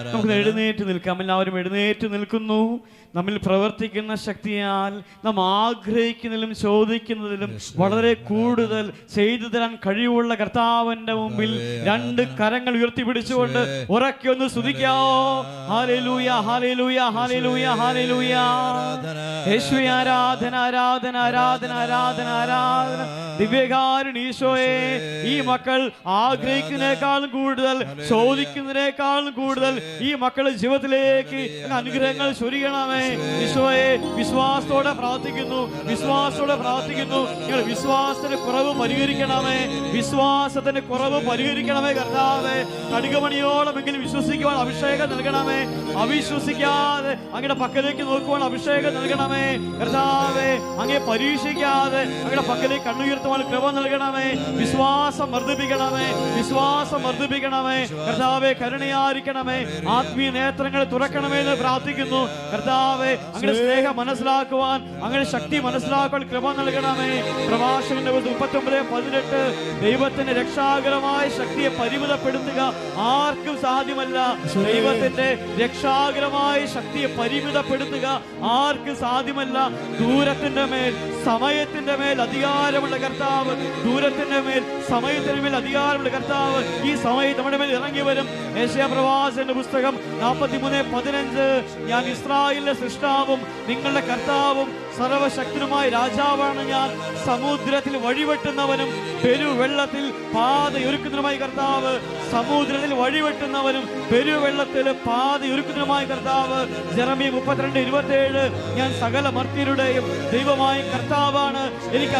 നമുക്ക് എഴുന്നേറ്റ് നിൽക്കാം. എല്ലാവരും എഴുന്നേറ്റ് നിൽക്കുന്നു. നമ്മിൽ പ്രവർത്തിക്കുന്ന ശക്തിയാൽ നാം ആഗ്രഹിക്കുന്നതിലും ചോദിക്കുന്നതിലും വളരെ കൂടുതൽ ചെയ്തു തരാൻ കഴിവുള്ള കർത്താവിന്റെ മുമ്പിൽ രണ്ട് കരങ്ങൾ ഉയർത്തിപ്പിടിച്ചുകൊണ്ട് ഉറക്കെ ഒന്ന് സ്തുതിക്കാവോ? ഹല്ലേലൂയ, ഹല്ലേലൂയ, ഹല്ലേലൂയ, ഹല്ലേലൂയ. യേശുവേ ആരാധന, ആരാധന, ആരാധന, ആരാധന, ആരാധന. ദിവ്യകാരുണ്യ ഈശോയെ, ഈ മക്കൾ ആഗ്രഹിക്കുന്നതിനേക്കാളും കൂടുതൽ ചോദിക്കുന്നതിനേക്കാളും കൂടുതൽ ഈ മക്കളുടെ ജീവിതത്തിലേക്ക് അനുഗ്രഹങ്ങൾ ചൊരിയണമേ ഈശോയെ. വിശ്വാസത്തോടെ പ്രാർത്ഥിക്കുന്നു, വിശ്വാസത്തോടെ പ്രാർത്ഥിക്കുന്നു. നിങ്ങൾ വിശ്വാസത്തിന്റെ കുറവ് പരിഹരിക്കണമേ, വിശ്വാസത്തിന്റെ കുറവ് പരിഹരിക്കണമേ കർത്താവേ. കടുകുമണിയോളമെങ്കിലും വിശ്വസിക്കുവാൻ അഭിഷേകം നൽകണമേ. അവിശ്വസിക്കാതെ അങ്ങയുടെ പക്കലേക്ക് നോക്കുവാൻ അഭിഷേകം നൽകണമേ കർത്താവേ. അങ്ങേ പരീക്ഷിക്കാതെ അങ്ങയുടെ പക്കലേക്ക് കണ്ണുയർത്തുവാൻ കൃപ നൽകണമേ. വിശ്വാസം വർദ്ധിപ്പിക്കണമേ, വിശ്വാസം വർദ്ധിപ്പിക്കണമേ കർത്താവേ. കരുണയായിരിക്കണമേ, ആത്മീയ നേത്രങ്ങൾ തുറക്കണമേ എന്ന് പ്രാർത്ഥിക്കുന്നു കർത്താവേ. അങ്ങയുടെ സ്നേഹം മനസ്സിലാക്കുവാൻ, അങ്ങയുടെ ശക്തി മനസ്സിലാക്കുവാൻ കൃപ നൽകണമേ. പ്രഭാഷകന്റെ 39:18 ദൈവത്തിന്റെ രക്ഷാകരമായ ശക്തിയെ പരിമിതപ്പെടുത്തുക ആർക്കും സാധ്യമല്ല. ദൈവത്തിന്റെ രക്ഷാകരമായ ശക്തിയെ പരിമിതപ്പെടുത്തുക ആർക്കും സാധ്യമല്ല. ദൂരത്തിന്റെ മേൽ സമയത്തിന്റെ മേൽ അധികാരമുള്ള കർത്താവ്, ദൂരത്തിന്റെ മേൽ സമയത്തിന് മേൽ അധികാരമുള്ള കർത്താവ് ഈ സമയത്ത് നമ്മുടെ മേൽ ഇറങ്ങി വരും. യെശയ്യാ പ്രവാചകന്റെ പുസ്തകം 43:15 ഞാൻ ഇസ്രായേലിന്റെ സൃഷ്ടാവും നിങ്ങളുടെ കർത്താവും സർവശക്തനുമായ രാജാവാണ് ഞാൻ. സമുദ്രത്തിൽ വഴിവെട്ടുന്നവനും പെരുവെള്ളത്തിൽ പാതയൊരുക്കുന്നതുമായ കർത്താവ്, സമുദ്രത്തിൽ വഴിവെട്ടുന്നവനും പെരുവെള്ളത്തിൽ പാതയൊരുക്കുന്നതുമായ കർത്താവ്. ജെറമ്യ 32:27 ഞാൻ സകല മർത്യരുടെയും ദൈവമായ കർത്താവാണ്. എനിക്ക്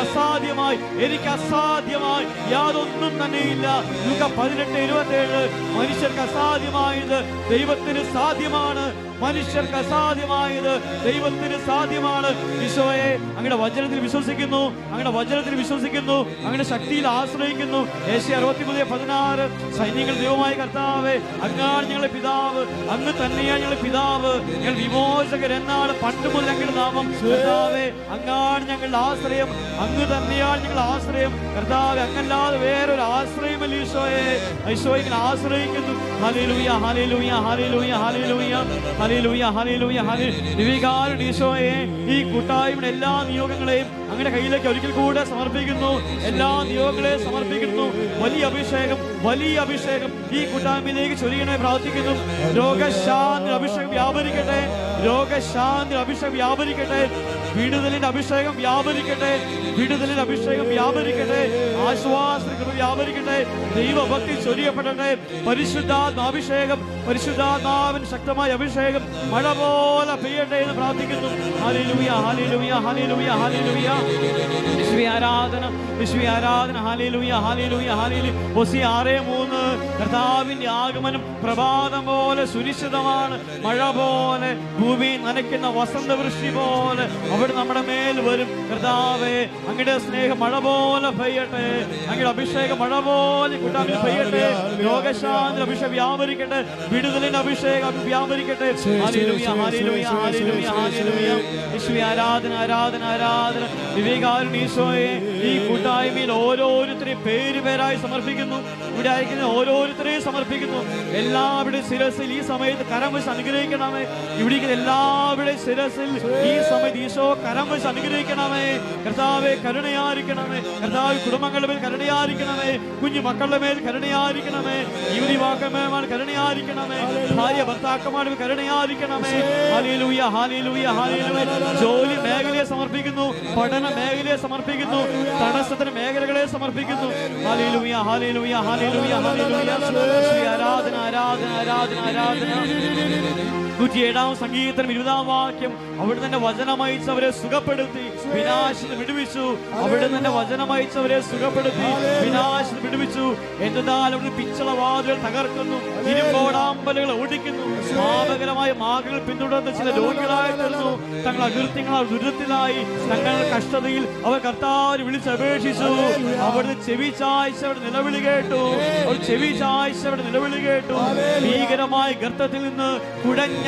അസാധ്യമായി യാതൊന്നും തന്നെയില്ല. ലൂക്ക 18:27 മനുഷ്യർക്ക് അസാധ്യമായത് ദൈവത്തിന് സാധ്യമാണ്, മനുഷ്യർക്ക് അസാധ്യമായത് ദൈവത്തിന് സാധ്യമാണ്. ഈശോയെ, അങ്ങയുടെ വചനത്തിൽ വിശ്വസിക്കുന്നു, അങ്ങയുടെ വചനത്തിൽ വിശ്വസിക്കുന്നു, അങ്ങയുടെ ശക്തിയിൽ ആശ്രയിക്കുന്നു. യേശയ്യാ 63:16 സൈന്യങ്ങൾ ദൈവമായ കർത്താവേ, അങ്ങാണ് ഞങ്ങളുടെ പിതാവ്, അങ്ങ് തന്നെയാണ് ഞങ്ങളുടെ പിതാവ്, ഞങ്ങൾ വിമോചകർ എന്നാണ് പണ്ട് മുതൽ ഞങ്ങളുടെ നാമം. കർത്താവേ, അങ്ങാണ് ഞങ്ങളുടെ ആശ്രയം, അങ്ങ് തന്നെയാണ് ഞങ്ങളുടെ ആശ്രയം കർത്താവേ. അങ്ങല്ലാതെ വേറൊരു ആശ്രയമല്ല ഈശോയെ. ഈശോയെ ഇങ്ങനെ ആശ്രയിക്കുന്നു. ഹല്ലേലൂയ, ഹല്ലേലൂയ, ഹല്ലേലൂയ, ഹല്ലേലൂയ, ഹല്ലേലൂയ, ഹല്ലേലൂയ, ഹല്ലേലൂയ. ദിവ്യകാരുണ്യ ഈശോയെ, ഈ കൂട്ടായ്മയുടെ എല്ലാ നിയോഗങ്ങളെയും അങ്ങയുടെ കയ്യിലേക്ക് ഒരിക്കൽ കൂടെ സമർപ്പിക്കുന്നു. എല്ലാ നിയോഗങ്ങളെയും സമർപ്പിക്കുന്നു. വലിയ അഭിഷേകം, വലിയ അഭിഷേകം ഈ കൂട്ടായ്മയിലേക്ക് ചൊരിയണമേ പ്രാർത്ഥിക്കുന്നു. രോഗശാന്തി അഭിഷേകം വ്യാപരിക്കട്ടെ, രോഗശാന്തി അഭിഷേകം വ്യാപരിക്കട്ടെ, വിടുതലിന്റെ അഭിഷേകം വ്യാപരിക്കട്ടെ, വിടുതലിന്റെ അഭിഷേകം വ്യാപരിക്കട്ടെ, ആശ്വാസ വ്യാപരിക്കട്ടെ, ദൈവഭക്തി ചൊരിയപ്പെടട്ടെ. പരിശുദ്ധാത്മാഭിഷേകം, പരിശുദ്ധാത്മാവിൻ ശക്തമായ അഭിഷേകം മഴ പോലെ പെയ്യട്ടെ എന്ന് പ്രാർത്ഥിക്കുന്നു. ഹല്ലേലൂയ, ഹല്ലേലൂയ, ഹല്ലേലൂയ, ഹല്ലേലൂയ. യേശുവേ ആരാധന, യേശുവേ ആരാധന. ഹല്ലേലൂയ, ഹല്ലേലൂയ, ഹല്ലേലൂയ. ഹോശിയ 6:3 കർത്താവിന്റെ ആഗമനം പ്രഭാതം പോലെ സുനിശ്ചിതമാണ്. മഴ പോലെ ഭൂമി നനയ്ക്കുന്ന വസന്തവൃഷ്ടി പോലെ അവിടെ നമ്മുടെ മേൽ വരും. കർത്താവേ, അങ്ങയുടെ സ്നേഹം മഴ പോലെ പെയ്യട്ടെ, അങ്ങയുടെ അഭിഷേകം മഴ പോലെ കൂട്ടായ്മയിൽ പെയ്യട്ടെ. രോഗശാന്തി അഭിഷേകം വ്യാപരിക്കട്ടെ, വിടുതലിന്റെ അഭിഷേകം വ്യാപരിക്കട്ടെ. ഹല്ലേലൂയ, ഹല്ലേലൂയ, ഹല്ലേലൂയ, ഹല്ലേലൂയ. യേശുവേ ആരാധന, ആരാധന, ആരാധന. ദിവ്യകാരുണ്യ ഈശോയെ, ഈ കൂട്ടായ്മയിൽ ഓരോരുത്തരെയും പേരായി സമർപ്പിക്കുന്നു. ഇവിടെ അയക്കുന്ന ഓരോരുത്തരെയും സമർപ്പിക്കുന്നു. എല്ലാവരുടെയും ശിരസിൽ ഈ സമയത്ത് കരം വെച്ച് അനുഗ്രഹിക്കണമേ. ഇവിടെ എല്ലാവരുടെയും ശിരസിൽ ഈ സമയത്ത് ഈശോ കരം വെച്ച് അനുഗ്രഹിക്കണമേ. കർത്താവേ, കരുണയായിരിക്കണമേ. കർത്താവ് കുടുംബങ്ങളുടെ മേൽ കരുണയായിരിക്കണമേ, കുഞ്ഞു മക്കളുടെ മേൽ കരുണയായിരിക്കണമേ, യുവതിവാക്കന്മാർ കരുണയായിരിക്കണമേ, ഭാര്യ ഭർത്താക്കന്മാരുടെ കരുണയായിരിക്കണമേ. ഹല്ലേലൂയ, ഹല്ലേലൂയ, ഹല്ലേലൂയ. ജോലി മേഖലയെ സമർപ്പിക്കുന്നു, പഠന മേഖലയെ സമർപ്പിക്കുന്നു, തടസ്സത്തിന് മേഖലകളെ സമർപ്പിക്കുന്നു. ഹല്ലേലൂയ, ഹല്ലേലൂയ, ഹല്ലേലൂയ, ഹല്ലേലൂയ. ആരാധന, ആരാധന, ആരാധന, ആരാധന. 107 സങ്കീർത്തനം 20 വാക്യം അവിടെ തന്നെ വചനമയച്ചവരെ സുഖപ്പെടുത്തി വിനാശത്തിന് വിടുവിച്ചു. അവിടെ തന്നെ വചനമയച്ചവരെ സുഖപ്പെടുത്തി വിനാശത്തിന് വിടുവിച്ചു. എന്നാൽ അവിടെ പിച്ചള വാതിലുകൾ തകർക്കുന്നു, ഇരുമ്പോടാമ്പലുകൾ ഓടിക്കുന്നു. പാപകരമായ മാർഗങ്ങൾ പിന്തുടർന്ന് ചില രോഗികളായി തീർന്നു. തങ്ങൾ അകൃത്യങ്ങളാൽ ദുരിതത്തിലായി, തങ്ങളുടെ കഷ്ടതയിൽ അവർ കർത്താവിനെ വിളിച്ചപേക്ഷിച്ചു. അവിടുന്ന് ചെവി ചായ്ച്ചവരുടെ നിലവിളി കേട്ടു, അവർ ചെവി ചായ്ച്ചവരുടെ നിലവിളി കേട്ടു. ഭീകരമായ ഗർത്തത്തിൽ നിന്ന് കുടഞ്ഞ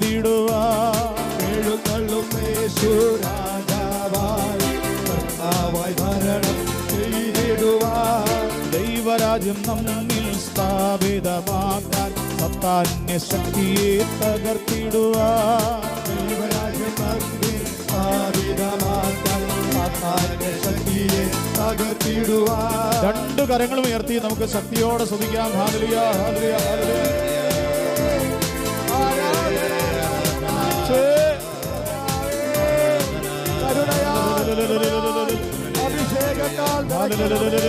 ചെയ്തിടുവാൻ എഴുന്നള്ളും യേശു രാജാവായി കർത്താവായി ഭരണം ചെയ്തിടുവാൻ ദൈവരാജ്യം നമ്മിൽ സ്ഥാപിതമാക്കാൻ സത്താന്യ ശക്തിയെ തകർത്തിടുവാൻ ദൈവരാജ്യം നമ്മിൽ സ്ഥാപിതമാക്കാൻ സാത്താന്യ ശക്തിയെ തകർത്തിടുവാൻ. രണ്ടു കരങ്ങളും ഉയർത്തി നമുക്ക് ശക്തിയോടെ സ്തുതിക്കാം. ഹല്ലേലൂയ ഹല്ലേലൂയ ഹല്ലേലൂയ. അഭിഷേകത്താൽ ഹല്ലേലൂയ.